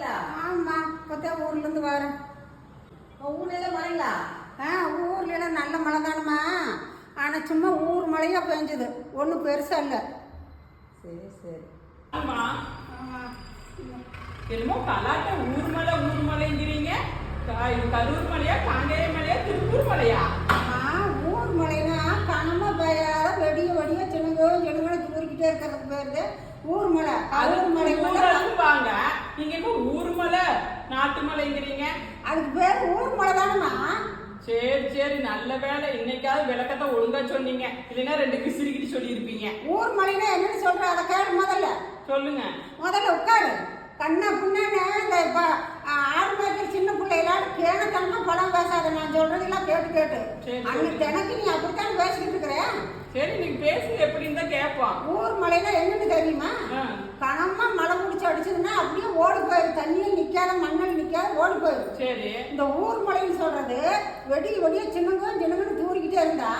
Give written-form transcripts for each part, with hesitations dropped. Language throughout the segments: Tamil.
வரீங்களா? ஆமா, இப்பதான் ஊர்ல இருந்து வரேன். ஊர்ல எல்லாம் மழைங்களா? ஊர்ல எல்லாம் நல்ல மழை தானம்மா. ஆனா சும்மா ஊர் மழையா பெஞ்சது, ஒன்றும் பெருசா இல்லை. சரி சரி. ஆமா, என்னமோ கலாட்ட ஊர் மலைங்கிறீங்க. இது கரூர் மலையா, காங்கேய மலையா, திருப்பூர் மலையா? ஊர் மலைனா கனமா பெய்யாத வெடிய வெடிய சின்னங்கோ சின்னங்கோ தூரிக்கிட்டே இருக்கிறதுக்கு பேரு ஊர் மலை. கரூர் மலை வாங்க, நீங்க என்ன ஊர் மலை நாட்டு மலைங்கிறீங்க? அதுக்கு பேர் ஊர் மலை தானம்மா. சரி சரி, நல்ல வேலை இன்னைக்காவது விளக்கத்தை ஒழுங்கா சொன்னீங்க, இல்லைன்னா ரெண்டு கிசிரிக்கிட்டு சொல்லி இருப்பீங்க. ஊர் மலைன்னா என்னன்னு சொல்ற, அதை கேடு. சொல்லுங்க. முதல்ல உட்காரு. கண்ணா புண்ணானே இந்த ஆறு மேய்க்கிற சின்ன பிள்ளைகளால் கேனத்தனமா படம் பேசாத. நான் சொல்றதெல்லாம் கேட்டு கேட்டு அன்னைக்கு எனக்கு நீ அப்படித்தான் பேசிக்கிட்டு இருக்கிற. சரி, நீங்க பேசுங்க, எப்படின்னு தான் கேட்போம். ஊர் மலைன்னா என்னன்னு தெரியுமா? கனமா மழை பிடிச்சி அடிச்சதுன்னா அப்படியே ஓடி போயிடும். தண்ணியில் நிக்காத, மண்ணில் நிக்காத, ஓடி போயிடும். சரி, இந்த ஊர் மலைன்னு சொல்றது வெடிய சின்னங்கன்னு தூரிக்கிட்டே இருந்தா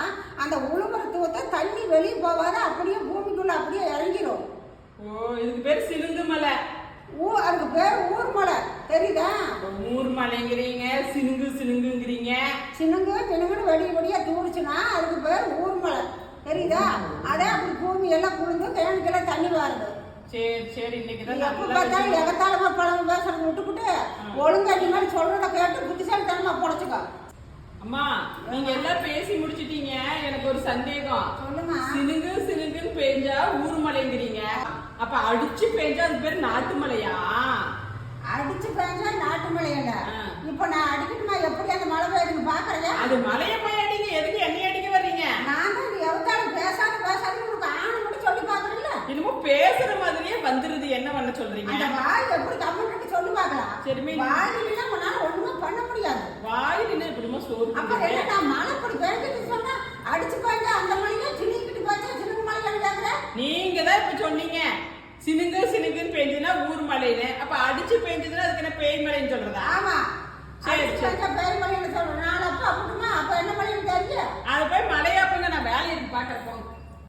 அந்த உழுவுற தூத்த தண்ணி வெளியே போகாத அப்படியே பூமிக்குள்ள அப்படியே இறங்கிடும். ஓ, இதுக்கு பேர் சிலுங்கு மலை. அதுக்கு பேர் ஊர் மலை, தெரியுதா? ஊர் மலைங்கிறீங்க, சினுங்குங்கிறீங்க. சினுங்குன்னு வெடியா தூரிச்சுன்னா அதுக்கு பேர் ஊர் மலை, தெரியுதா? அதே அப்படி பூமி எல்லாம் குளிர்ந்து கிழமைக்கெல்லாம் தண்ணி வருது. சரி சரி, இன்னைக்குதான் எப்ப பார்த்தாலும் எகத்தாளமா பழம் பேசுறது விட்டுக்கிட்டு ஒழுங்கா நீ மாதிரி சொல்றத கேட்டு புத்திசாலித்தனமா பொழைச்சுக்கோ. அம்மா, நீங்க எல்லாம் பேசி முடிச்சிட்டீங்க, எனக்கு ஒரு சந்தேகம். சொல்லுங்க. சினுங்குன்னு பெஞ்சா ஊர் மலைங்கிறீங்க, அப்ப அடிச்சு பெஞ்சா அது பேர் நாட்டு மலையா? அடிச்சு பெஞ்சா நாட்டு மலையில. இப்ப நான் அடிக்கணுமா? எப்படி அந்த மழை பெய்யுதுன்னு பாக்குறீங்க? அது மலைய போய் அடிங்க, எதுக்கு என்னைய அடிக்க வர்றீங்க? நான் தான் எவத்தாலும் பேசாத உனக்கு ஆணை மட்டும் சொல்லி பாக்குறீங்களா? என்னமோ பேசுற மாதிரியே வந்துருது, என்ன பண்ண சொல்றீங்க? அந்த வாய் எப்படி தமிழ் சொல்லி பாக்கலாம். சரிமே, வாயில உன்னால ஒண்ணுமே பண்ண முடியாது. வாயில எப்படிமா சோறு? அப்ப என்ன, நான் மழை இப்படி பெய்ஞ்சிட்டு சொன்னா அடிச்சு போயிட்டு அந்த மலையில சின்னிக்கிட்டு போச்சா சின்ன மலையில கேக்குற? நீங்க தான் இப்ப சொன்னீங்க சினுங்குன்னு பெஞ்சதுன்னா ஊர் மலைன்னு, அப்ப அடிச்சு பெஞ்சதுன்னா அதுக்கு என்ன பேய் மலைன்னு சொல்றதா? ஆமா,